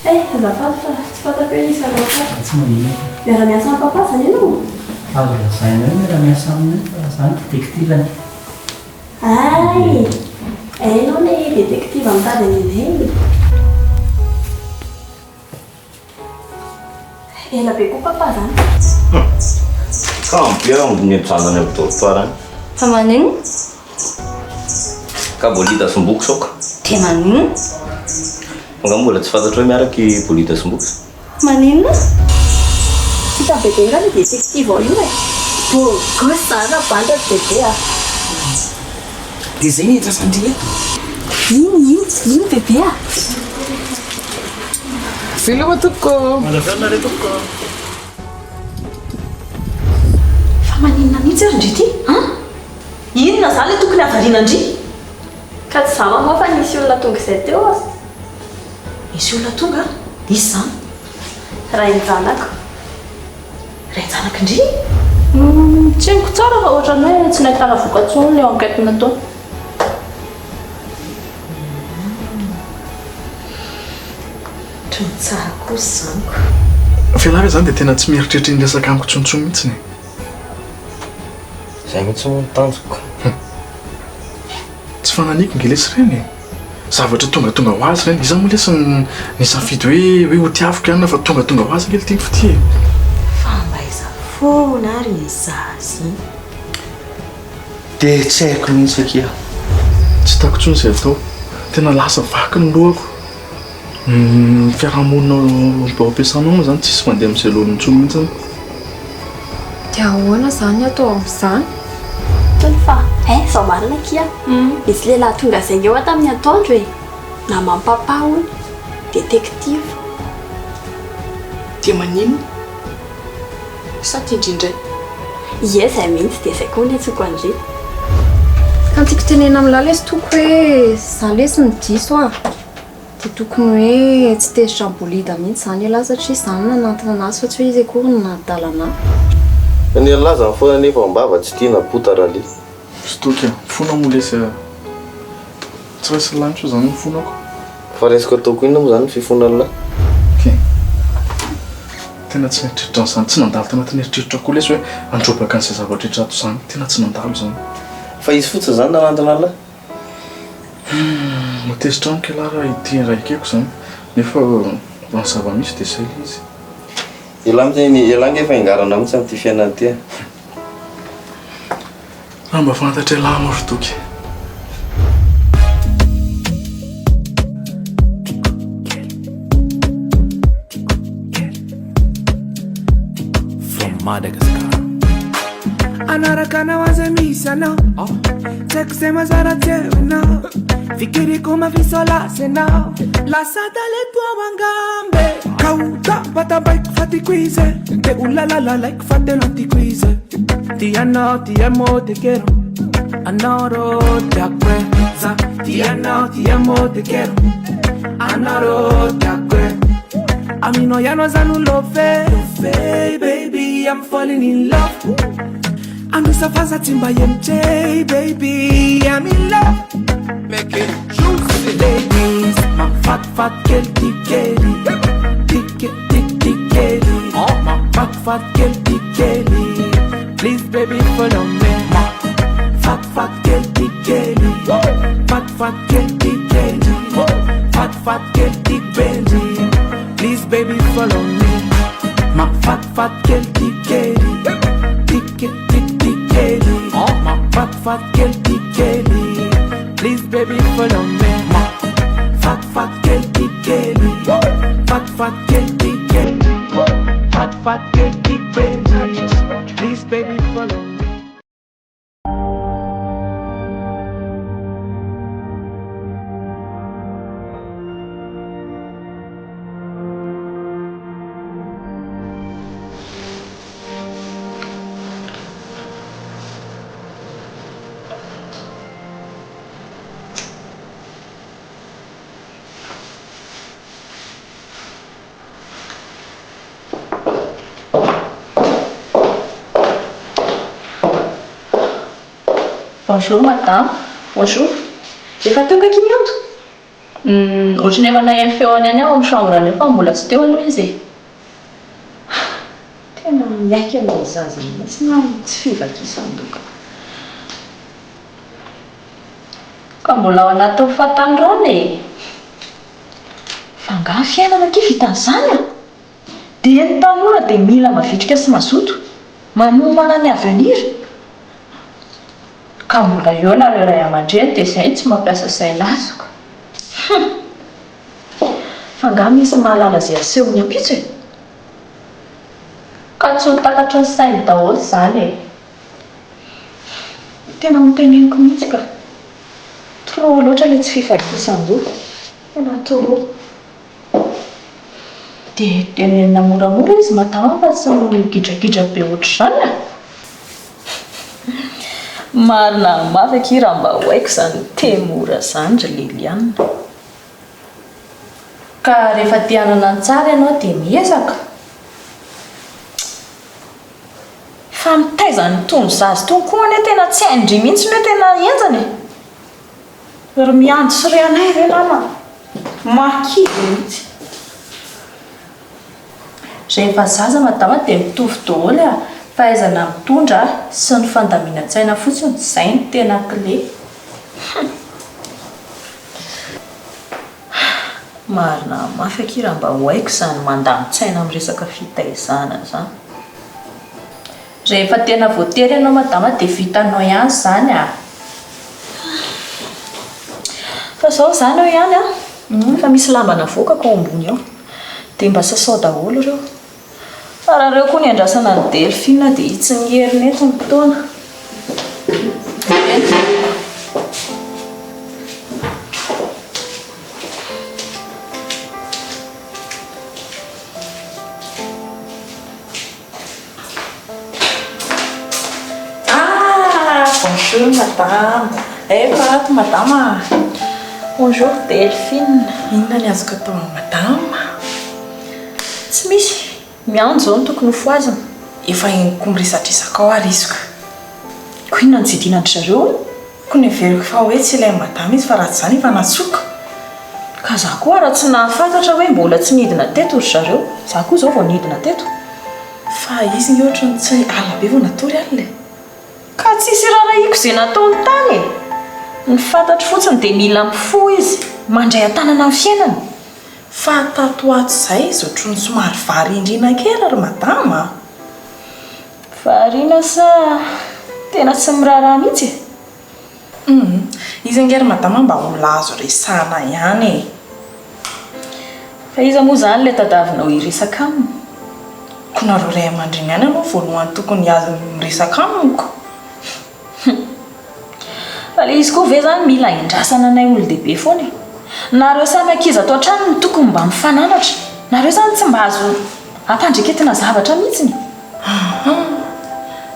Azafady fa tsy fantako hoe isy aloha tsy manino miara-miasa amin'ny papa zany ianao. azo lazaina hoe miara-miasa aminy fa zany détective-ny. Ay, hainao ilay détective mitady an'izay. Ela be koa papa zany. Kampy ambony janany amin'ny dortoirany. Fa manino? Ka bolida somboky soka. Dia manino? Nga mbola tsy fantatra hoe miaraky bolida somboky. Manino? Hita be be ngany détective ao io e. Gosy zany banda bebe a. Dia izay ny entrasandry eto. Ino bebe a. Filma toko. Malafianareo toko. Fa maninona mihitsy ary ndry ty? Inona zany le tokony havariana ndry? Ka tsy za mama fa nisy olona tonga izay teo azy. Misy olona tonga? Isy zany? Rain-janako. Rain-janako ndry? Tsy haiko tsara fa ohatrany hoe tsy nahitana voka-tsoa ilay enquête natao. Trony tsara kosa zaniko. Fianarana zany dia tena tsy mieritreritra ny resaka amiko tsontsony mihitsy ny. Izay mihitsy moa ny tanjoko. Tsy fananiky ngelesy ireny e. Zavatra tonga ho azy ireny. Iza moa lesy nisafidy hoe ho tiaviko ihany fa tonga ho azy ngely tiako fity e. Fa mba iza foana ary izazy. Dia tsy haiko mihitsy akia. Tsy tako tsony izay atao. Tena lasa vaky ny lohako. Fiarahamonina mba ampiasanao moa zany tsisy mandeha amin'izay lohan'ny ntsony mihitsy zany. Dia ahoana zany atao amin'izany? Tony fa zao marina kia. Misy lehilahy tonga izay eo tamin'ny atoandro e. Naman'ny papa hono. Détective. Dia manino? Sa tia indrindray? Ie izay mihitsy dia izay koa ny antsoko andry. Kan tiako tenena amin'ny lalesy toko hoe za lesy ny diso a. Dia tokony hoe tsy tezitra bolida mihitsy zany elahy satria zany nanantona anazy fa tsy hoe izy akory ny nadalana. Ny laza ny foana nefa mbava tsy tiana bota raly. Sy toky fona moa lesy tsy raisy lanitra zany ny fonako. Fa resiko ataoko inona moa zany fifona lahy. Tena tsy eritreritra an'izany. Tsy nandalo tanatin'ny eritreritra koa lesy hoe androbaka an'izay zavatra rehetra ato zany. Tena tsy nandalo zany. Fa izy fotsiny zany nanantona lahy. Matezitra amiko ialahy raha ity raha ikeko zany. Nefa raha zava-misy dia izay izy. Elange efa ingarana mihitsy amin'ity fiainana ity. Raha mba fantatra ialahy maro toky. From Madagascar. Anarakana waza misana. Sekusema zara tena. Fikiri kuma visola sena. La sadale tua wangambe. Kauta batabai fati quize. Te ulala like fate lanti quize. Ti amo te quiero. Anoro te acuerza. Ti amo te quiero. Anoro te acuerza. A mí no ya no es un love, baby, I'm falling in love. I'm just a fast timba MJ, baby, I'm in love. Make it juicy, ladies. My fat girl, Kelly. Kelly. Oh, my fat girl, Kelly. Please, baby, follow me. My fat girl, Kelly. Fat girl, Kelly. Fat girl, Benji. Please, baby, follow me. My fat girl, Kelly. Kelly. Oh, my fat girl, Kelly. Please, baby, follow me. My fat girl, Kelly. Fat girl, Kelly. Fat girl, Benji. Please, baby, follow me. Bonjour madame. Bonjour. Efa tonga kinianto? Ohatrany efa naheno feony any aho amin'ny chambre nefa mbola tsy teo aloha izy. Tena miaiky amin'ny zaza mihitsy na tsy fivakisan-doka. Ka mbola ao anatin'ny fahatanyrana e. Fa nga fiainana aky vitan'izany a. Dia ny tanora dia mila mavitrika sy mazoto. Manomana ny avenir. Ka mbola eo nareo ray aman-dreny dia izay tsy mampiasa saina azoka. Fa nga misy mahalala izay asehony ampitso e. Ka tsy ho takatra ny sainy daholo izany e. Tena miteneniko mihitsy ka. Trop loatra ilay tsy fifakisan-doha. Tena trop. Dia tenenina moramora izy madama fa tsy migidragidra be ohatr'izany a. Marina mafy aky raha mba hoaiko izany temora izany ry Liliane. Ka rehefa te hanana ny tsara ianao dia miezaka. Fa mitaizany tony zazy tony koa ane tena tsy haindry mihitsy ny hoe tena enjany. Ry miandry sy ry anay ve nama. Makidy mihitsy. Rehefa zaza madama dia mitovy daholo a. Fahaizana mitondra sy ny fandamina-tsaina fotsiny izay ny tena clé. Marina mafy aky raha mba hoaiko izany mandany-tsaina amin'ny resaka fitaizana izany. Rehefa tena voatery ianao madama dia vitanao ihany izany a. Fa izao izany eo ihany a. Fa misy lamba navokako ao ambony ao. Dia mba sasao daholo ireo. Fa raha ireo koa ny andrasana ny Delphine dia hitsy ny herinety ny fotoana. Bonjour madame. Pato madama. Bonjour Delphine. Inona ny azoko atao madama? Tsy misy. Miandro izao no tokony ho foazina. Efa eniko miresatresaka ao ary izyka. Koa inona ny jidinandry zareo? Koa ny veriko fa hoe tsy ilay madama izy fa raha izany efa natsoaka. Ka za koa raha tsy nahafantatra hoe mbola tsy nidina teto ry zareo. Za koa izao vao nidina teto. Fa izy ny ohatrany tsy alina be vao natory alina. Ka tsisy rarahiko izay nataony tany e. Ny fantatry fotsiny dia mila mifo izy. Mandray an-tanana amin'ny fiainany. Fa tato ato izay izy ohatrany somary variandrina kely ry madama. Variana sa tena tsy miraharaha mihitsy e. Izy angery madama mba ho lazo resahana ihany e. Fa iza moa izany ilay tadavinao hiresaka aminy? Koa nareo ray aman-dreny ihany aloha voalohany tokony azo miresaka aminiko. Fa ilay izy koa ve izany mila indrasana anay olon-dehibe foana e. Nareo samy ankizy ato an-trano tokony mba mifananatra. Nareo izany tsy mba azo ampandreketina zavatra mihitsy.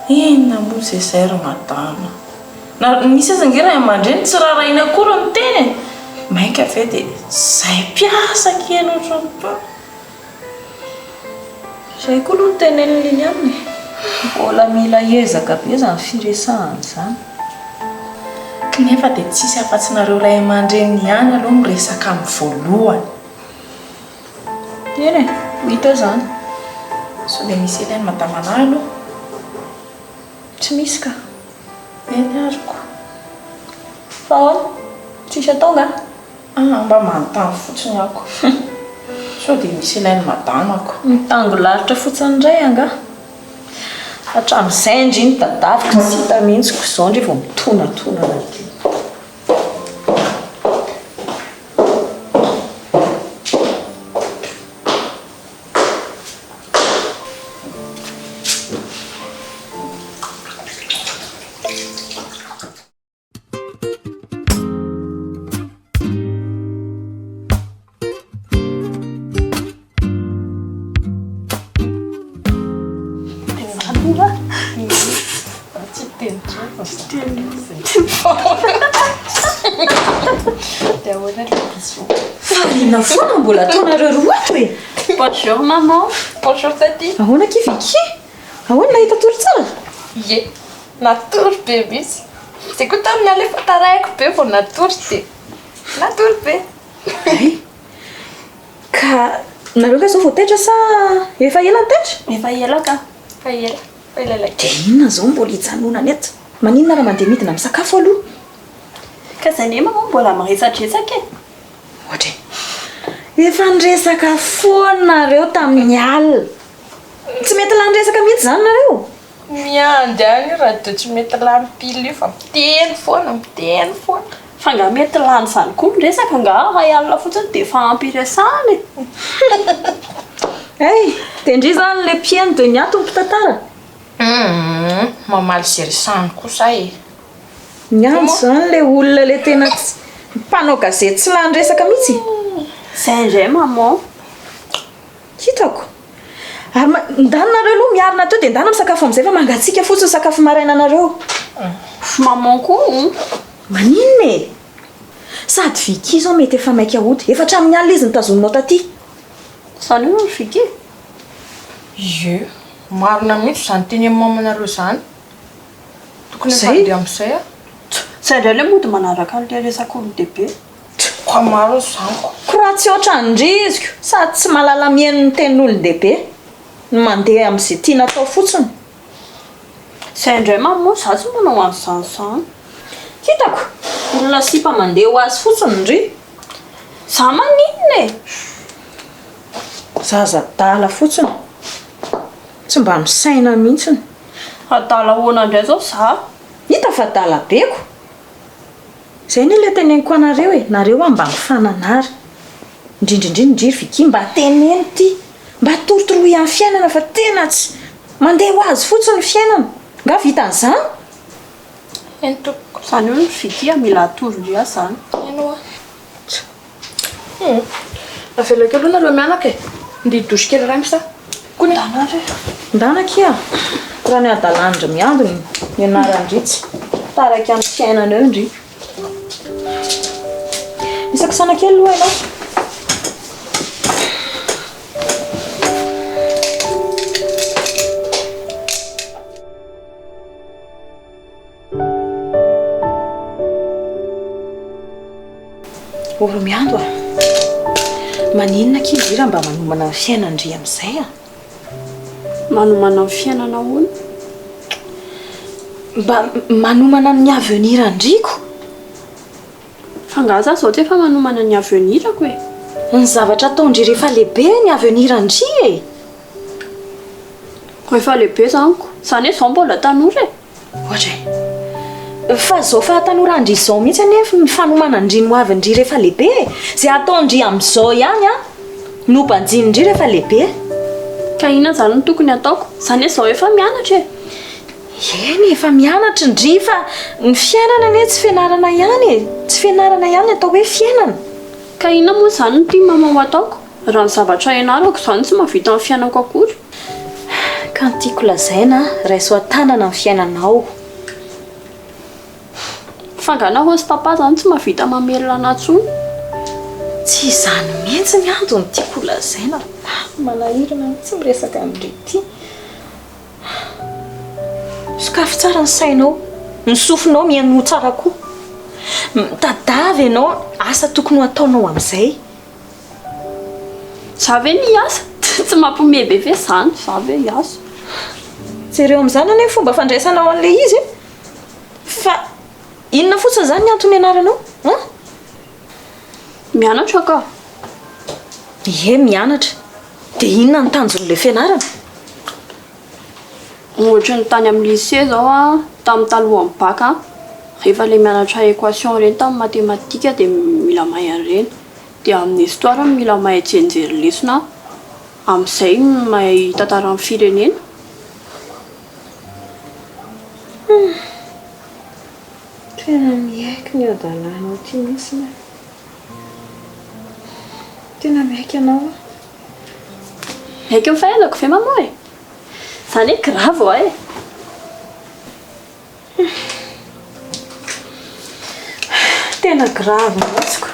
Inona moa izay ry madama? Misy aza ange ray aman-dreny tsy rarahina akory ny teny. Mainka ve dia izay piasa kely ohatrany to. Izay koa aloha no tenen'ny Liliane. Mbola mila ezaka be izany firesahana izany. Nefa dia tsisy afa-tsy nareo ray aman-dreny ihany aloha miresaka amin'ny voalohany. Eny e, ho hita izany. So dia misy ely any madama anahy aloha. Tsy misy ka. Eny ariko. Fa ahoana? Tsisy atao nga? Mba manontany fotsiny ako. So dia misy ely any madamako. Mitango lavitra fotsiny indray anga. Hatramin'izay indry ny tadaviko tsy hita mihitsy koa izao indry vao mitonatona ity. Farina foana mbola ataonareo roa ato e. Bonjour maman. Bonjour tati. Ahoana kiviki? Ahoana nahita tory tsara? Ye, natory be misy. Sy koa tamin'ny alefa tarahiko be vao natory ty. Natory be. Ay. Ka nareo ka zao vao tetra sa efa ela ny tetra? Efa ela ka. Fa ela. Fa ela. De inona zao mbola hijanonana eto? Maninona raha mandeha midina amin'ny sakafo aloha? Ka zay nema moa mbola miresadresaka e. Ohatra efa niresaka foana nareo tamin'ny alina. Tsy mety lany resaka mihitsy zany nareo? Miandy any raha de tsy mety lany pily io fa miteny foana. Fa nga mety lany zany koa miresaka nga ray alina fotsiny de fa ampiresany. Hey, tendry zany le piano de ny ato mpitantara. Mamaly zerisany kosa e. Nyandro zany le olona le tena mpanao gazety tsy lany resaka mihitsy. Zay indray maman. Hitako. Ary ndanareo aloha miarina teo de ndana misakafo amin'izay fa mangatsika fotsiny sakafo maraina nareo. Maman koa. Maninona e? Sady Vicky zao mety efa maika hody. Efa hatramin'ny alina izy nitazoninao taty. Zany io ny Vicky. Ie, marina mihitsy zany teny amin'ny mamanareo zany. Tokony efa amin'izay a. Zay indray le mody manaraka an'ilay resaka olon-dehibe. Kwa maro zany ko. Koa tsy oatra ny riziko sady tsy mahalala mihaino ny tenin'olon-dehibe. Mandeha amin'izay tiana atao fotsiny. Zay indray maman za tsy manao an'izany. Hitako. Olona sipa mandeha ho azy fotsiny ry. Za maninona e? Zaza dala fotsiny. Tsy mba misaina mihitsiny. Adala hoana indray zao za. Hita fa dala beko. Zay ny le teneniko anareo e. Nareo mba mifananara. Indrindrindry Vicky mba teneno ty. Mba torotoroy amin'ny fiainana fa tena tsy mandeha ho azy fotsiny fiainana. Nga vita an'izany? Entoko. Zany io ny Vicky mila atoro-dria zany. Eno a. Avela kely nareo mianaka e. Ndidoso kely ray misa. Kony Danareo. Ndanakia. Raha ny adalandra miandony ny anaran-dritsy. Taraka amin'ny fiainana eo ndry. Isaka sana kely aloha ianao. Oro miando a. Maninona kizy raha mba manomana ny fiainandry amin'izay a? Manomana ny fiainana hono? Mba manomana ny avenir andriko? Fa nga za zao efa manomana ny avenirako e. Ny zavatra ataondry rehefa lehibe ny avenir andry e. Rehefa lehibe zaniko. Zany hoe zao mbola tanora e. Ohatra fa zao fa tanora andry zao mihitsy anefa mifanomana andry ny hoavindry rehefa lehibe. Zay ataondry amin'izao ihany a no mpanjinindry rehefa lehibe. Ka inona zany no tokony ataoko? Zany hoe zao efa mianatra e. Eny efa mianatra ndry fa ny fiainana anie tsy fianarana ihany e. Tsy fianarana ihany atao hoe fiainana. Ka inona moa zany no tia maman ho ataoko? Raha ny zavatra ianarako zany tsy mahavita amin'ny fiainako akory. Ka ny tiako lazaina raiso an-tanana amin'ny fiainanao. Fa nga naho sy papa zany tsy mahavita mamelona anatsony. Tsy izany mihitsy ny andro ny tiako lazaina. Manahirana tsy miresaka amin'ireo ty. Sokafo tsara ny sainao, ny sofinao mihaino tsara koa. Tadavy ianao asa tokony ataonao amin'izay. Za ve ny asa? Tsy mampimebe ve zany? Za ve hiasa? Jereo amin'izany anie fomba fandraisanao an'ilay izy. Fa inona fotsiny zany ny antony ianaranao? Mianatra ka? Ie, mianatra. Dia inona ny tanjon'ilay fianarana? Ohatra ny tany amin'ny lycée zao a, tamin'ny talohan'ny bac a, rehefa ilay mianatra équation ireny tamin'ny matematika dia mila mahay an'ireny. Dia amin'ny histoire mila mahay jery lesona. Amin'izay mahay tantara amin'ny firenena. Tena miaiky ny adalanao ty mihitsy. Tena miaiky ianao. Aiky ny fahaizako ve maman e? Zany hoe grave ho e. Tena grave mihitsiko.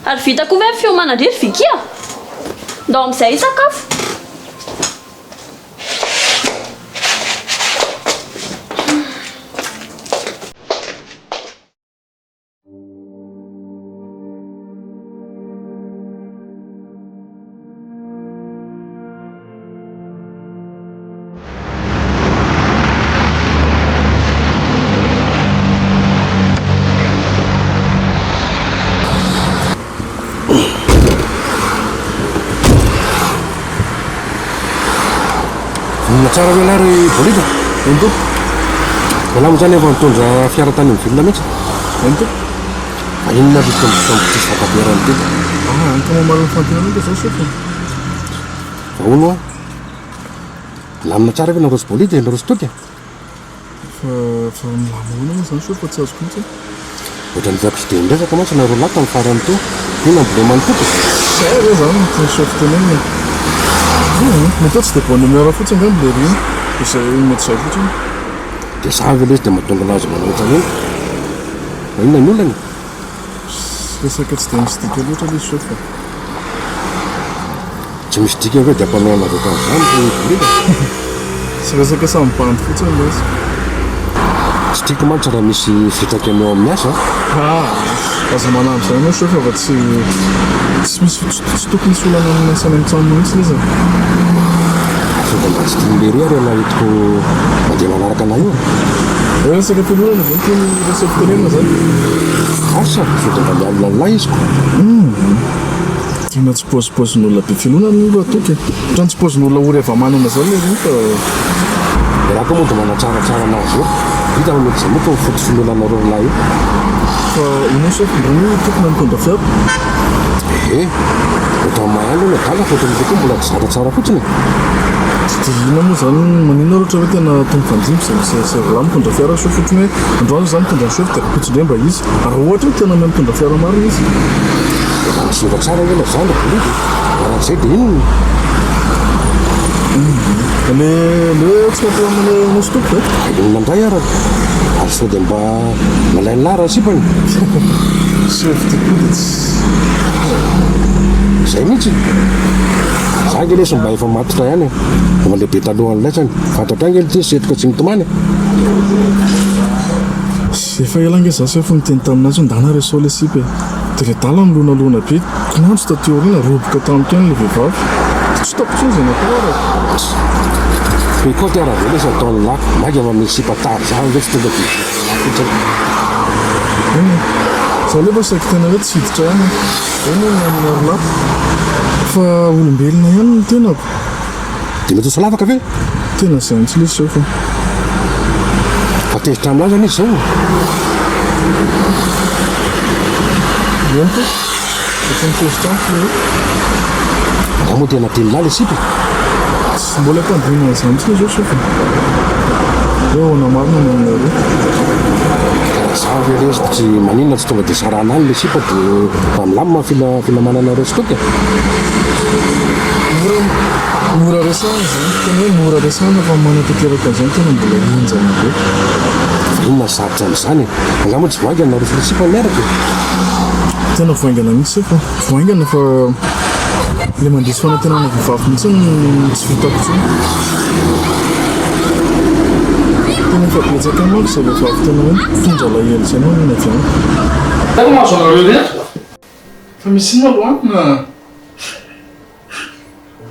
Ary vita koa ve ny fiomanandry Vicky a? Ndao amin'izay sakafo. tsara vealary bolida ento alamo zany efa mitondra fiara tany amin'ny vilona mihitsy ento inona tsisy fatabiarany tety antoma mariny fampiananaka zao sofa vahono a lamina tsara ve narosy bolida narosy toky fa milamoana moa zany sofa tsy azoko mihitsy ohatrany viako sy de ndrasaka mantsy nareo lato amin'ny farany to ina mbola manotoky zay zany ny sofa tenenina mety tsy dia bonne humeur fotsiny nga mile riny izay mety zay fotsiny dia zavy le izy dia mahatonga anazy manohitra iny inona ny olany resaka tsy dia misy dika loatra le izy sofa tsy misy dika hoe dia ampanao avaka an'izany bolida tsy resaka samy bandy fotsiny le izy tsy tiako mantsy raha misy fitraka anao amin'ny asa aza manamby zany moa sofa fa tsy misy tsy tokony misy olana amin'ny asany amin'ny trano mihitsy izy fomba mba tsy tiany lery ary ana hitiko mandeha manaraka anay io resaka filonana zany tiany resaka tenenina zany asa fota mba mialina an'lay izy ko tena tsy pôzipozin'olona be filonana olo atoky ohatrany tsy pôzin'olona ory avamanana zany le iny fa raha koa moa dia manatsaratsara anazy eo hita mamety zay moa ka foto filonanareo lahy io fa ino sofa mbrany tokony mitondra fiara ohatra mahay aloha ny adala fotony koa mbola tsy zaratsara fotsiny tsy dia ina moa zany maninona ohatra hoe tena tombo fanjimby zay vola mitondra fiara so fotony hoe androany zany mitondra ny sofa dia kapotsindremba izy raha ohatra hoe tena mahay mitondra fiara marina izy misora tsara ela zany bolidy rahan'izay dia inony le tsy mampiamana nostoky inona indray ara ary sao dia mba malainy lara sipany seftykoditsy zay mihitsy za nge lesy mba efa matitra ihany mba lehibe talohan'ilay zany fantatra angely ty setroka tsy mitomany efa elange za sy efa miteny taminazy ho ndana resao le sipy dia le dala milonalohana be kinandro tateorina roboka tamikeny le vehivavy tsy tapotsiny zay natao fe koa ty araha ve lesy ataony lako maika fa misy sipatary za ve tsy tonga di za lefa saky tena hoe tsy hiditra ihany eny amin'ny arolako fa olombelona ihany ny tenako dia mety solavaka ve tena zay mitsy le sofa fatezitra amin'azy zany izy zao enko efa mitezitra amiko le raha moa tena teny lahy le sipy tsy mbola mpandrina zany mitsy le zao sofa eo ana marina ny aminareo za ve lesy tsy maninona tsy tonga dia sarana any le sipa dia mba milamina filamanana restoka mora resana zany tena hoe mora resana fa manatanteraka zany tena mbola injana be inona sarotra am'izany angamba tsy voaingana narosy le sipa miaraka tena voaingana mihitsy fa voaingana fa le mandresy fanantenana vehivavy mihitsy tsy vitako tsony tena efa betsaka mako zay vehivavy tena hoe tondra lahely zany hoe nina aviany tena mahazo anareo rehetra fa misy inona lohanina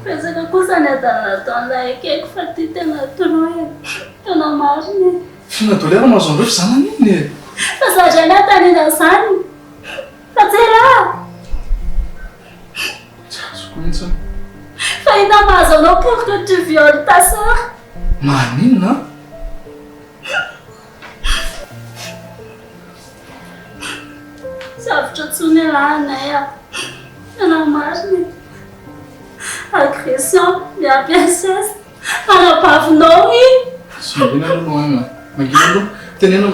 resaka kosa ny adalana ataonay akaiky fa ty tena toroe tena mariny finadolera mahazo anareo fa zana niny fa zadrany atanina zany fa tsy raha tsy azoko mihitsiny fa hita mahazo anao pour que tu violes ta sœur maninona zavatra tsony raha anay a tena mariny agression miampiasasa anapavinao i sy mangina aloha lohanina mangina aloha tenena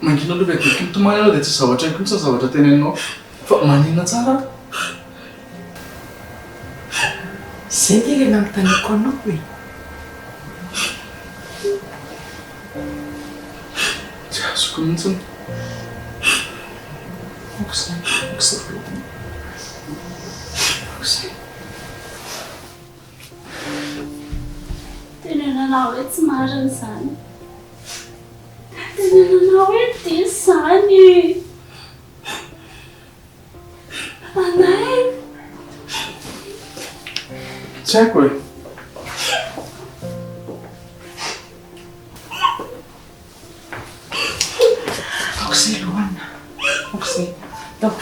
mangina aloha vedeky mitomany anao dia tsy zavatra iko mitsy zavatra tenenao fa maninona tsara zay ty le nanotaniko anao e tsy azoko mihitsiny tenenana hoe tsy mariny zany tenenana hoe diso zany anay tsy haiko e aok'izay lohanina aok'izay tao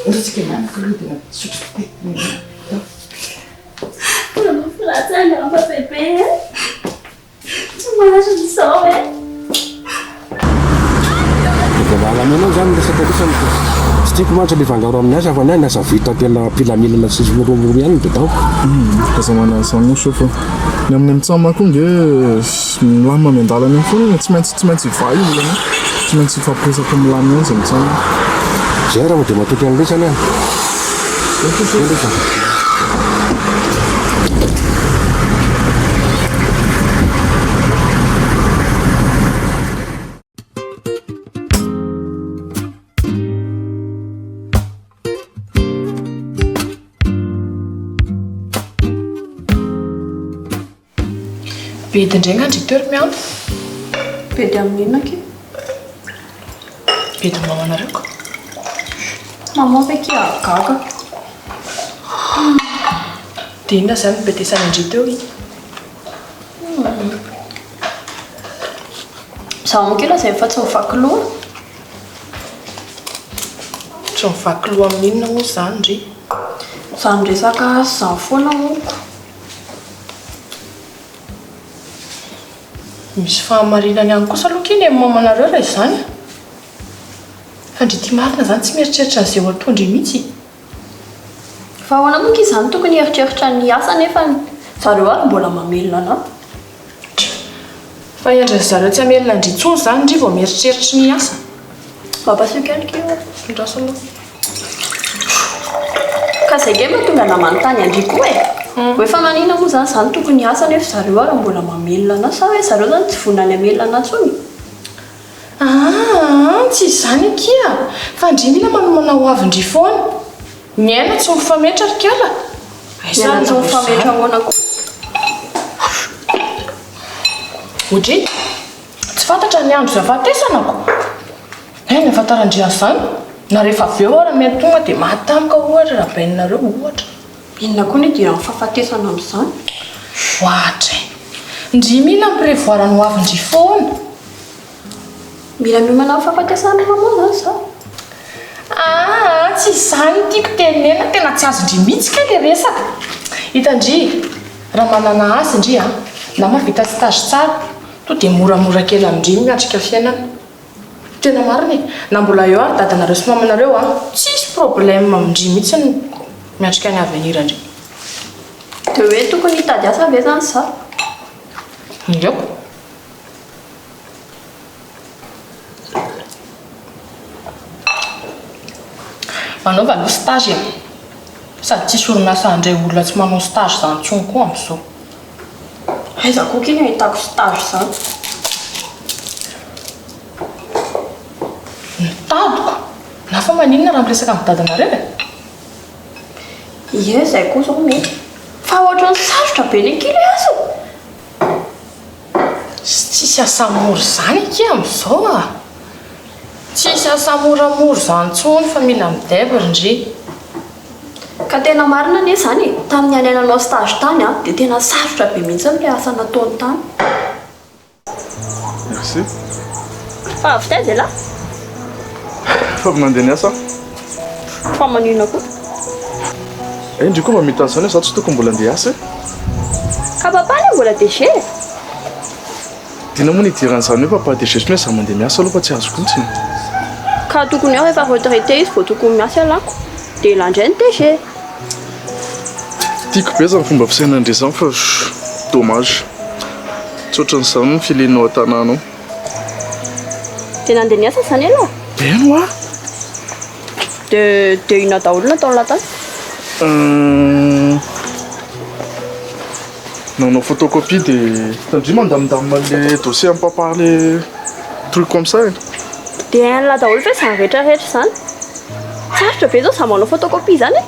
ndretsika manaka aloha dia sotro tetina Não fraca não, pra beber. Mazao e. Valamenao zany resaka lesany tsy tiako mantsy le fangaro amin'ny asa fa ny asa vita tena pilamilana sy moromory ihany de tao kaza manasany sofa ny amin'ny mitsama koa nge milamina miandalana iny foana tsy maintsy va io olana tsy maintsy fampiresaka milamy ihany zay mitsama zay raha de matoky any lesany any Bedy indray ngandry toery miandro. Bedy amin'inona ke? Bedy mamanareo ka. Maman ve ki gaga. Dia inona izany no betesany indry teo iny? Zaho moa kely izay efa tsy mivaky loha. Tsy mivaky loha amin'inona moa izany indry? Izany resaka izany foana moko. Misy fahamarinany ihany kosa aloha kely amin'ny mamanareo raha izany. Fa ndry tia marina izany tsy mieritreritra an'izay ho ataondry mihitsy. Fa ahoana moa ka izany tokony hieritreritra ny asa nefa zareo ary mbola mamelona anahy. Fa endry zareo tsy hamelona indry intsony izany indry vao mieritreritra ny asa. Mampaseho kely ke Ndraso aloha. ka izay ke mahatonga namanontany andry koa e. Hoe fa manina moa zany izany tokony asa nefa zareo ary mbola mamelona anahy sa hoe zareo zany tsy vonany hamelona anahy intsony. Tsy izany kia fa indry mila manomana ho avy indry foana. Ny aina tsy mifametraka kala. Aisany tsy mifametra ahoana koa. Odry, tsy fantatra ny andro izay afatesanako. Ny afantarandry an'izany. Na rehefa avy eo ary mety tonga dia mahatamika ohatra raha baininareo ohatra. Inona koa ny idiran'ny fahafatesana amin'izany? Ohatra. Indry mila miprevoarany ho avy indry foana. Mila miomana amin'ny fahafatesana maman zany za. Tsy izany tiako tenena tena tsy azo indry mihitsy ka ilay resaka. Hitandry, raha manana asa indry na mahavita stage tsara, to dia moramora kely amindry miatrika fiainana. Tena marina e, na mbola eo ary dadanareo sy mamanareo tsisy problème amindry mihitsy miatrika ny avenir indry. Dia hoe tokony hitady asa ve zany za? Ioko. Manaova aloha stage sady tsisy orinasa handray olona tsy manao stage izany intsony koa amin'izao. Aiza koa kely ahitako stage zany. Nitadiko na fa maninona raha miresaka amin'ny dadanareo e? Ie, izay koa zao mety. Fa ohatrany sarotra be ny kely asa. Tsisy asa mora izany aky amin'izao Tsisy asa moramora izany intsony fa mila midebra indry. Ka tena marina anie izany e. Tamin'ny anainanao stage tany dia tena sarotra be mihitsy ilay asa nataony tany. Merci. Fa avy taiza lahy? Fa mandeha niasa? Fa manina koa. Indry koa mba mita asa za tsy tokony mbola andeha asa. Ka papa ny mbola déché. Dina moa ny idiran'izany hoe papa déché sy za mandeha miasa aloha fa tsy azoko mihitsy. Ka tokony aho efa retraité izy vao tokony miasa lako. Dia landray ny déché. Tiako be zany fomba fisainana izany fa dommage. Tsy ohatran'izany ny filenao an-tanànao. Dia nandeha niasa izany aloha? Beno Dia ina daholo natao latany? Nanao photocopie dia tandry mandamindamina le dossier amin'ny papa le truc comme ça. Dia hain'la daholo ve izany rehetrarehetra izany? Sarotra be zao za manao photocopie izany e?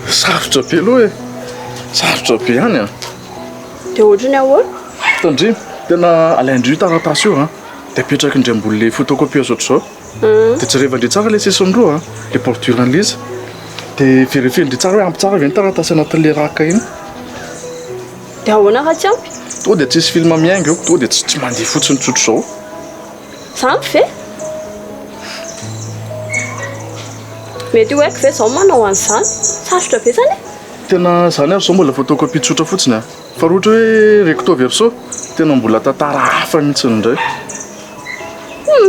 Sarotra be aloha e. Sarotra be ihany Dia ohatrany ahoana? Tandry tena alaindry io taratasy io dia apetraky indray ambony le photocopie azo ohatr'izao. Dia jereva indray tsara le sesiny roa le bordure an'ilay izy. Dia vérifier indray tsara hoe ampy tsara ve ny taratasy anatin'ilay raka iny. Dia ahoana raha tsy ampy? To dia tsisy film miainga eo, to dia tsy mandeha fotsiny tsotro izao. Sampy ve? Mety ho haiko ve izao manao an'izany? Sarotra be izany e? tena zany ary zao mbola photocopie tsotra fotsiny a fa rohatra hoe recto verso tena mbola tantara hafa mihitsy indray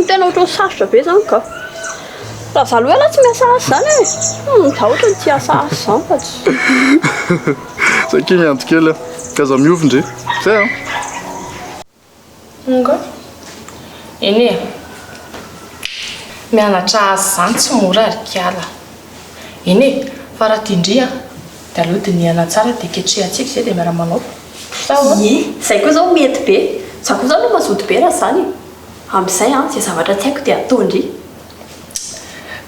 tena ohatran'ny sarotra be zany ka raha zaho aloha ala tsy miasa asy zany e zaho ohatran'ny tsy asa asy zany fa tsy saky mianto kely a ka za miovy ndre zay a nga eny e mianatra azy zany tsy mora ary kiala eny e fa raha tindria dia aloha diniana tsara dia ketrehantsika zay dia miara manao zay koa zao mety be za koa zao no mazoto be raha zany amin'izay a zay zavatra tsy haiko dia ataondry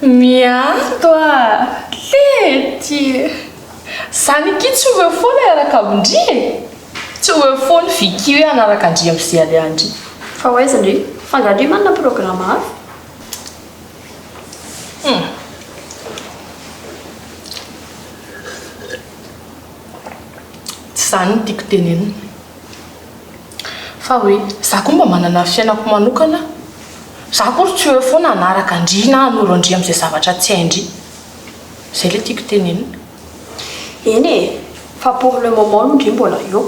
mianto a lety zany ki tsy hoe foana araka amindri e tsy hoe foana viki hoe anaraka andri amin'izay alehandry fa hoaizandry fangandry manana programme hafa tsy zany no tiako tenenina fa hoe za koa mba manana fiainako manokana za kory tsy hoe foana anaraka andri na anoro andri amin'izay zavatra tsy haindry zay le tiako tenenina eny e fa pour le moment no ndry mbola eo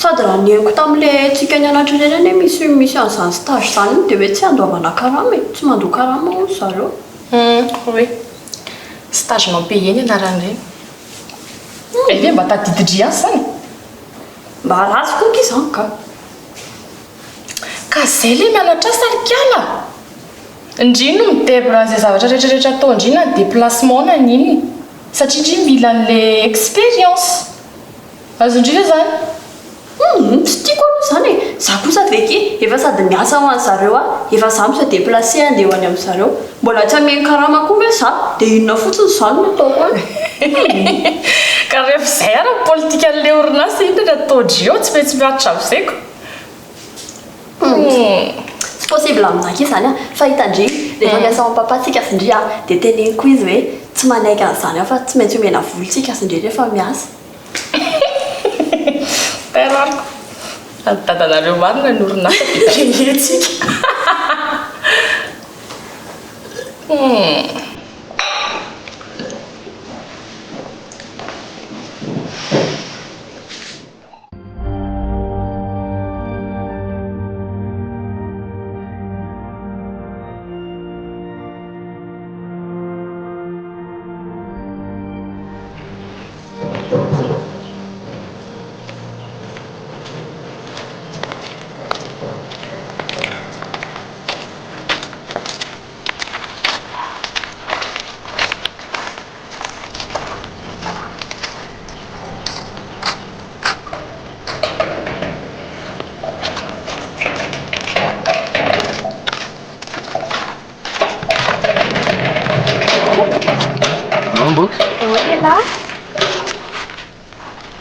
sady raha niaiko tamin'ilay tsika nianatra ireny misy an'izany stage zany dia hoe tsy andoavana karama e tsy mandoa karama ho zareo hoe stage nampay eny anaran'ireny ve mba tadididry azy zany mba ratsy koa izany ka zay le mianatra salikiala indrino midebra an'izay zavatra rehetrarehetra atao indrina ny déplacement na niny satria indri mila an'le expérience azo indrina zany tsy tiako aloha zany e za kosa veky efa sady miasa ho an' zareo a efa za misa déplacé andeha ho any amin'ny zareo mbola tsy ameny karama koa hoe za dia inona fotsiny zany no ataoko any ka rehefa izay ara politika an'le orinasa iny re ataodry eo tsy maintsy miaritra amin'izayko tsy possible amin'zaka izy zany a fa hitandry rehefa miasa ao ampapatsika sindry a dia teneniko izy hoe tsy manaiky an'izany a fa tsy maintsy omena volontsika sindry rehefa miasa terako dadanareo marina ny orinasa dientsika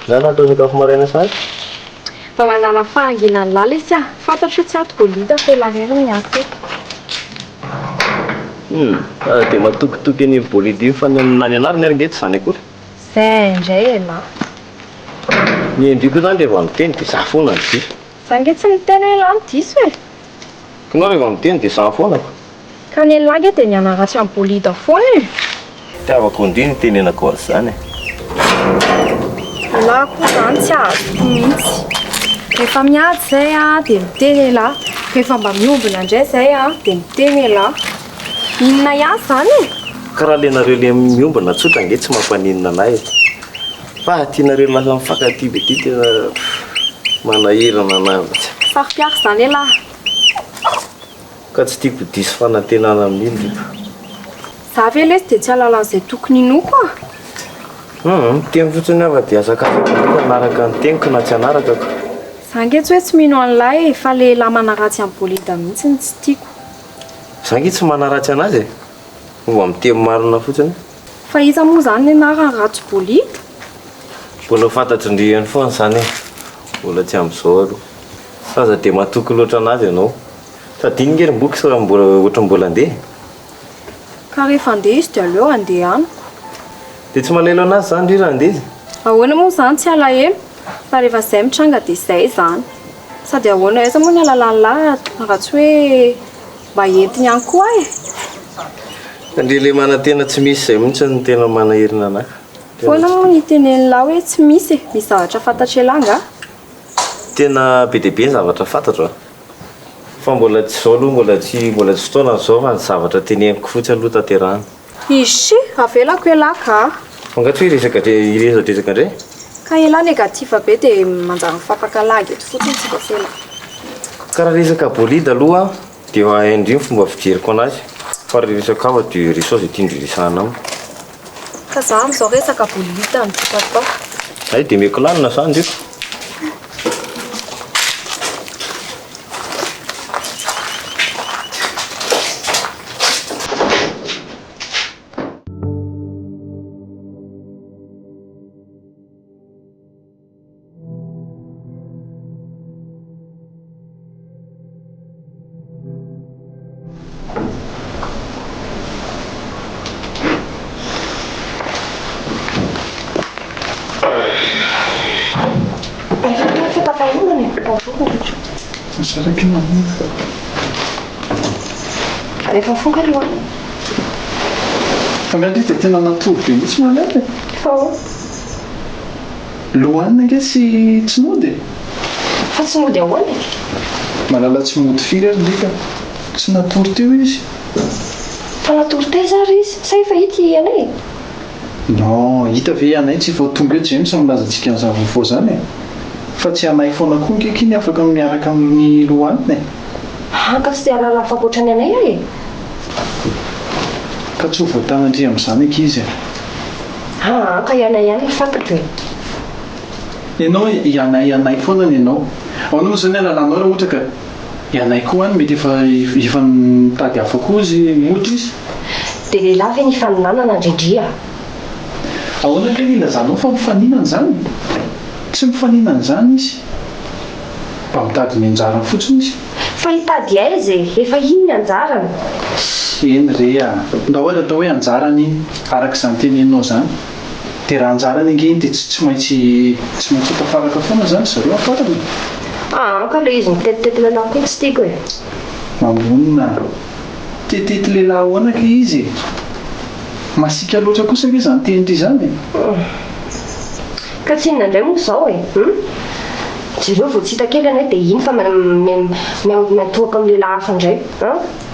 Zana ataony kafo maraina sary Mba manana fahanginany lala izy a fantatro tsy ato bolida fa elarery miato dia matokitoky any bolida iny fa nany anariny ary ngety zany akory zay indray ela ny endriko zany rehefa miteny dia za foana ny diso za nge tsy niteny ela ny diso e kinao rehefa miteny dia za foanako ka ny elagy dia nianaratsy amin'ny bolida foana e tiavako ndry ny tenenako azy zany la koa zany tsy azoko mihitsy rehefa miady zay a dia miteny ela rehefa mba miombona indray zay a dia miteny ela inona ihany zany e karaha lenareo le miombana tsotra nge tsy mampaninona anay fa tianareo lasa mifankaty be ty tena manahirana anazy saropiako zany ela ka tsy tiako diso fanantenana amin'iny za ve lesy dia tsy alalan'izay tokony inoko a teny fotsiny afa-dia asakafako anaraka ny teniko na tsy anarakako za nge tsy hoe tsy mino an'lay fa le la manaratsy amin'ny bolida mihitsy ny tsy tiako za nge tsy manaratsy anazy e mba mitemo marina fotsiny fa iza moa zany ny anarany ratsy bolida mbola fantatrindriany foana zany mbola tsy amin'izao aloha saza dia matoky loatra anazy ianao sady iny nge rim-boky sa ohatra mbola andeha ka rehefa andeha izy dia aleo andeha any dia tsy malelo anazy zany ry raha andeha izy ahoana moa zany tsy alahelo fa rehefa izay mitranga dia izay zany sady ahoana aiza moa ny alalany lahatra raha tsy hoe mba entiny ihany koa e andre le manantena tsy misy izay mihitsy ny tena manahirina anahy foana moa ny tenen'lahy hoe tsy misy zavatra fantatry elanga. Tena be dia be ny zavatra fantatro fa mbola tsy zao aloha mbola tsy fotoana zao fa ny zavatra teneniko fotsy aloha tanterahana. Izy avelako elaka fangatro iresaka indray ka ela negativa be dia manjary mifampakalagy eto fotsiny tsika fela. karaha resaka bolide aloha dia haindriny fomba fijeriko anazy fa raha resaka hafa dia resao izay tiandry resahana aminy. Ka za amin'izao resaka bolida midika atao. Ay dia meko lanina zany ndreko. Saraiky mamina. Rehefa fonga aloha. Fa miandry dia tena natory be mihitsy malady. Lohanina nge tsy mody. Fa tsy mody ahoana? Malala tsy mody firy ary ndreka tsy natory teo izy. Fa natory taiza ary izy? Sa efa hita Anay? Non, hita ve Anay tsy vao tonga eto James milazatsika an'izany vaovao zany e. Fa tsy Anay foana koa nkekiny afaka miaraka amin'ny lohanina e. Ka tsy dia raha lafa koatra ny Anay e. Ka tsy ho voatanandry amin'izany ankizy e. Ka Anay ihany fantatro e. Ianao Anay foana ny ianao. Ao moa zany alalanao raha ohatra ka Anay koa any mety efa mitady hafa koa izy motra izy. Dia lehilahy ve ny faninanana indrindria? Ahoana ka ilazanao fa mifaninana izany? Tsy mifaninana izany izy. Mba mitady ny anjarany fotsiny izy. Fa hitady aiza efa iny ny anjarany? Eny rea, ndao atao hoe anjarany iny arak'izany teneninao zany. Dia raha anjarany ange iny dia tsy maintsy tafaraka foana zany zareo afarany. Ka ilay izy mitetitety lehilahy koa tsy tiako e. Mamonina, tetety lehilahy ahoana ka izy? Masika loatra kosa ange izany tenitry izany e. Ka tsy inona indray moa izao e. Jereo vao tsy hita kely Anay dia iny fa miantoaka amin'ny lehilahy hafa indray.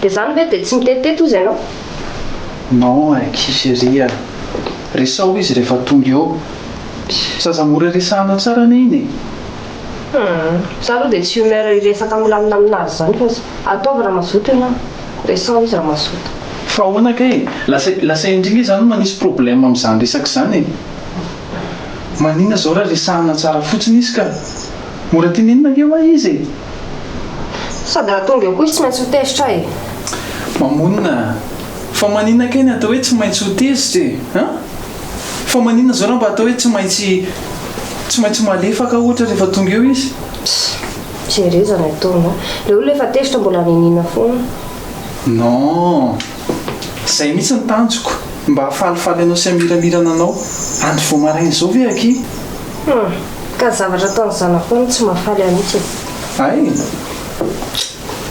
Dia izany ve dia tsy mitetitety hozy ianao? Non, ankizy ria. Resao izy rehefa tonga eo. Saza mora resahana tsara ny iny e. Za aloha dia tsy humeur iresaka milamina aminazy zany fa ataovy raha mazoto ianao. Resao izy raha mazoto. Fa ahoana ka e? Lasa indrindra izany manisy problème amin'izany resaka izany e. Maninona izao raha resahana tsara fotsiny izy ka mora tenenina ange hoa izy e. Sady raha tonga eo koa izy tsy maintsy ho tezitra e. Mamonina, fa maninona kay ny atao hoe tsy maintsy ho tezitra e? Fa maninona izao raha mba atao hoe tsy maintsy malefaka ohatra rehefa tonga eo izy? Jerezana ataonao. Ilay olona efa tezitra mbola ninina foana. Non, izay mihitsy ny tanjoko mba hafalifaly anao sy hamiramirana anao andro vao maraina izao ve aky? Ka zavatra ataony zanako foana tsy mahafaly mihitsy e. Ay,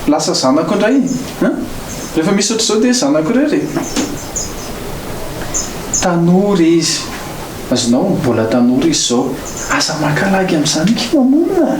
lasa zanako indray. Rehefa misy ohatr'izao dia zanako irery. Tanory izy. Azonao mbola tanory izy izao. Asa makalagy amin'izany ky mamonina.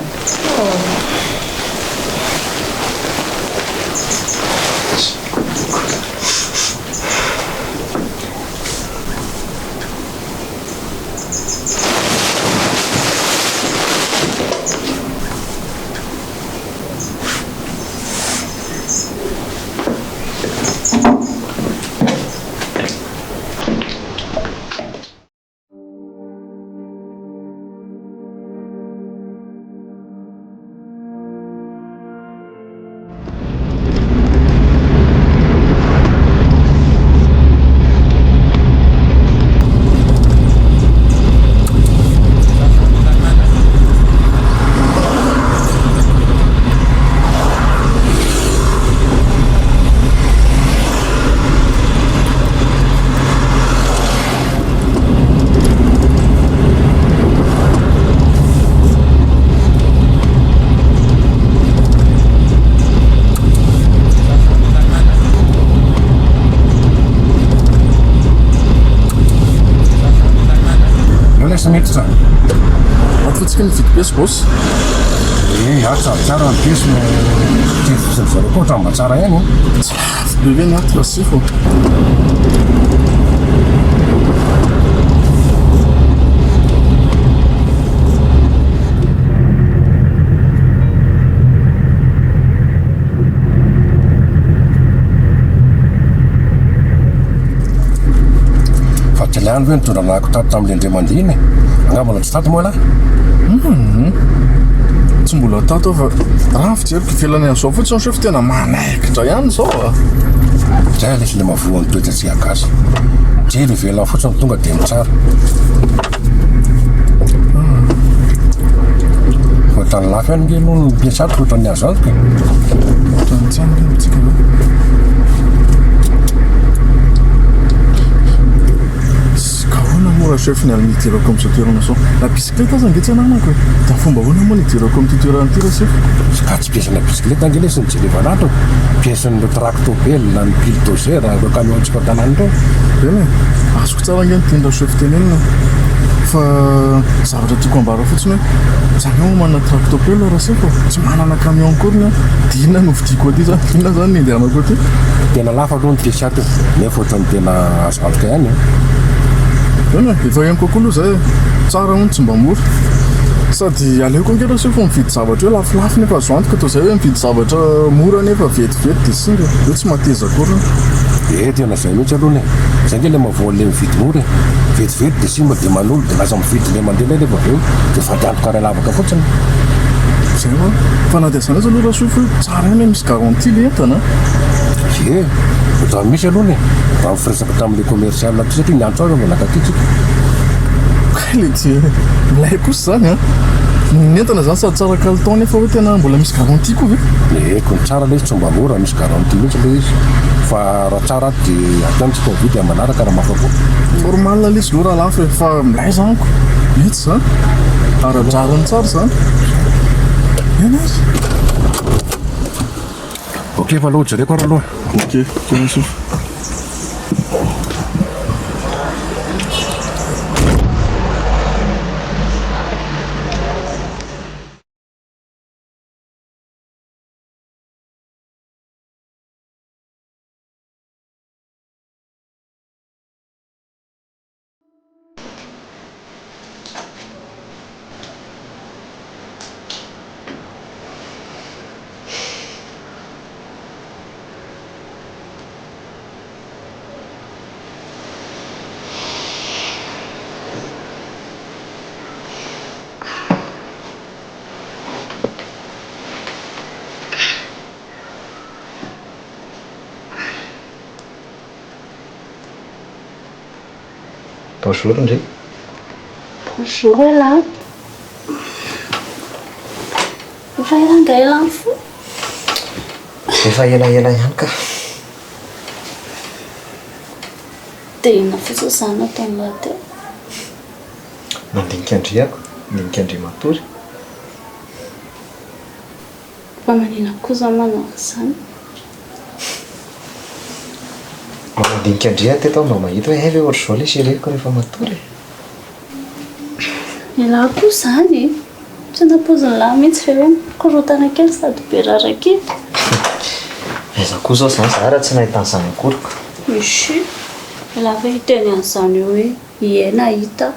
mety sa atyfatsika ny vidy pièce boss atsaratsara ny pièce tefisany zareo koa ohatrany mba tsara ihany be ve ny aty fa sy fo Fatilany hoe nitondranako tato tamin'le ndre mandiny angambana tsy tato moa lahy tsy mbola tato fa raha fijeriko ivelany an'izao fotsiny sefo tena manaikitra ihany zao zay lesy le mavoan'ny toetra tsy agasy jery ivelany fotsiny tonga dia mitsara ohatrany lafy any nge no ny piasato ohatrany azo antoka ohatrany tsara mora chef ny almidirako am'izao toerana zao la bicyclette aza nge tsy ananako da fomba hoana moa nidirako am'ty toerana ty rasef ka tsy piasan'ny bicyclette ange lesy ny jerevanato piasan'le tractobel na ny bulldozer reo camiontsika tanany reo eny azoko tsara nge nitendra chef tenenina fa zavatra tiako ambara fotsiny hoe zany ao manana tractobel rasef tsy manana camion koriny dina no vidiko aty zany dina zany nindehanako aty tena lafa aloha ny piasato nefa ohatrany tena azo antoka ihany ena efa ihany kokoa aloha zay tsara hony tsy mba mora sady aleoko angera se fa mividy zavatra hoe lafilafy nefa azo antoka toa zay hoe mividy zavatra mora nefa vetivety de singa eo tsy mateza koriny tena zay mihitsy aloha ne zay nge le mavoan'le mividy mora vetivety de simba de manolo de lasa mividy le mandeha lefa aveo de fa diantoka ray lavaka fotsiny zay a fa na de zany azy aloha raha soa fa tsara ihany hoe misy garantie le entana ohatrany misy aloha ne raha mifiresaka tamin'le commercial aty satria niantso azy manaka atytsika le ty milay kosa zany ny entana zany sady tsara kaliton nefa hoe tena mbola misy garantie koa ve eko ny tsara le izy tsy mba mora misy garantie mihitsy le izy fa raha tsara aty de ataontsika mividy amin'ny manaraka raha mafakoa normal le izy loha raha lafy fa milay zaniko mihitsy zany aradrarany tsara zany ena azy ok fa aloha jereko ara aloha ok keraso Bonjour André. Bonjour Ela. Efa irangaela ihany fo. Efa elaela ihany ka. Dia inona fotsiny izany nataonao teo? Nandinika Andriako, nandinika Andry matory. Fa maninona kosa manao an'izany? Mandinika Andria teto mba mahita hoe ve ohatr'izao le sireko rehefa matory. Ela koa izany tsy napoziny lahy mihitsy fe hoe mikorotana kely sady be rarakely. Aiza koa zao izany zara tsy nahita an'izany akoriko. Isy ela fa hiteny an'izany eo hoe iena hita.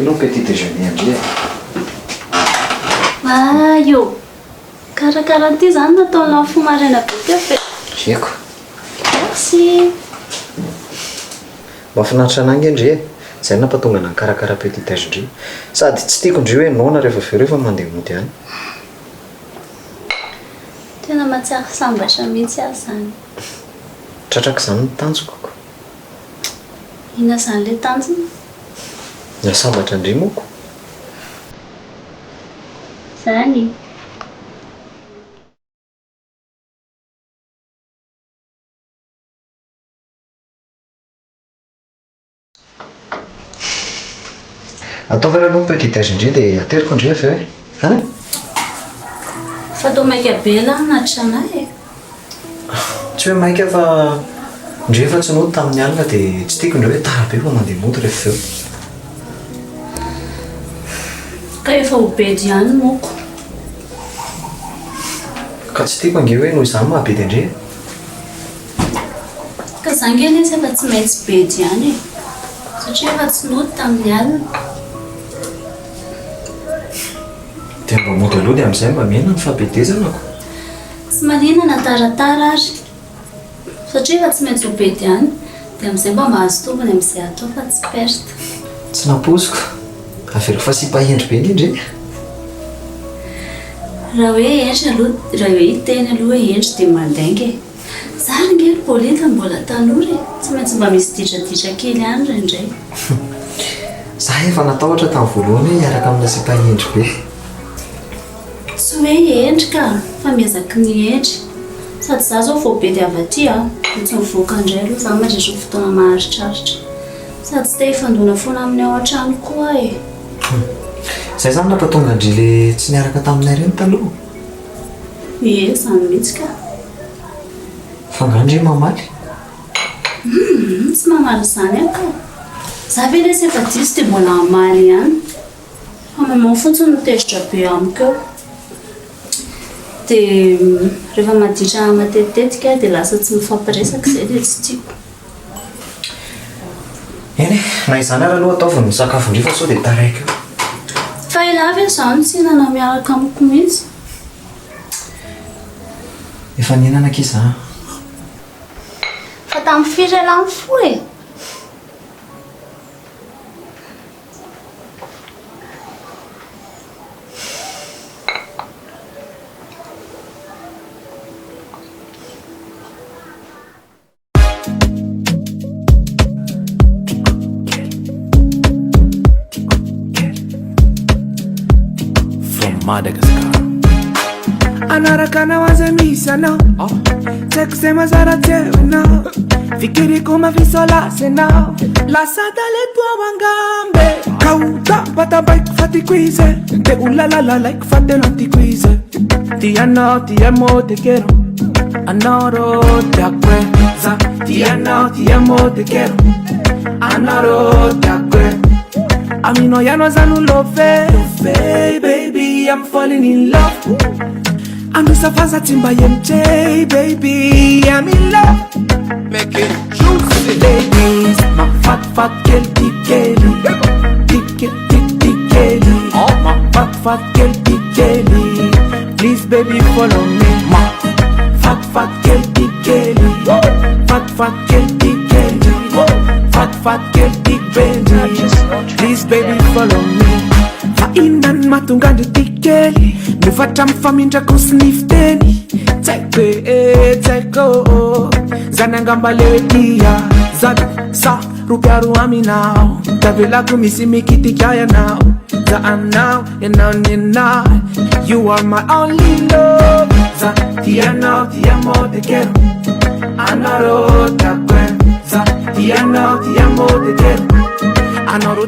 Ino petit déjeuner Andria? Io karakara ty zany nataonao fomaraina be teo fe. Eko. Merci. Mahafinaritra anangy Andria. Zay nampatonga ana karakara petit déjeuner. Sady tsy tiako ndry hoe nona rehefa avy rehefa mandeha mody any. Tena matsiaro sambatra mihitsy aho zany. Tratraka izany ny tanjokoko. Inona izany le tanjona? Na sambatra Andry moko. Zany. ataovana aloha petite indri dia ateriko indri avy eo e fatao maika be la anatrisa anay tsy hoe maika fa indri efa tsy nody tamin'ny alina dia tsy tiako indreo hoe tara be fa mandeha mody rehefa eo ka efa ho bedy ihany moko ka tsy tiako ange hoe noho izany mahabedy indri ka zangena izy efa tsy maintsy bedy ihany e satria efa tsy nody tamin'ny alina dia mba mody aloha dia amin'izay mba mena ny fahabedezanako tsy maninana taratara ary satria efa tsy maintsy ho bedy ihany dia amin'izay mba mahazo tombony amin'izay atao fa tsy perte tsy naposiko averiko fa sy mpahendry be indrindry raha hoe endry aloha raha hoe hiteny aloha hoe endry dia mandainga e zary ngely bolita mbola tanora e tsy maintsy mba misy didradidra kely ihany raindray za efa natahotra tamin'ny voalohany hoe hiaraka amina sy mpahendry be tsy hoe endry ka fa miazaky ny endry sady za zao vao bedy avy aty a tsy mivoaka indray aloha za mandritra fotoana maharitraritra sady tsy te hifandona foana amin'ny ao an-trano koa e zay zany nampatonga andry le tsy niaraka taminay ireny taloha ie zany mihitsy ka fa ngandry mamaly tsy mamaly zany any ka za ve lesy efa disy dia mbola hamaly ihany fa maman fotsiny mitezitra be amiko eo dia rehefa maditra matetetika dia lasa tsy mifampiresaka izay dia tsy tiako eny e na izany ary aloha ataovy ny sakafo indri fa sao dia taraiky eo fa ilava izany tsy hinana miaraka amiko mihitsy efa nihinana kiza fa tamin'ny firy alany fo e Madagascar anaraka anao aza misy anao tsaiko zay mazara teo anao fikiriko mafisolasy anao lasa taleto angambe kauta batabaiko fatiko izy de ulalalalaiko fatelo antiko izy tianao tiamo te quero anoro takweza tianao tiamo te quero anoro takwe amino yano zanu love baby I'm falling in love anusafaza timba yemche baby I'm in love make it juicy ladies my fat girl tikeli tikeli oh my fat girl tikeli please baby follow me my fat girl tikeli fat girl tikeli fat girl tikeli please baby follow me fainan matungandry tikely mifatra mifamindrako sinifteny tsaiko zany angamba letia zany sa rupiaro aminao tavelako misy mikitika yanao za anao yanao you are my only love za tianao tiamo te quero anaro takwe za tianao tiamo te quero anaro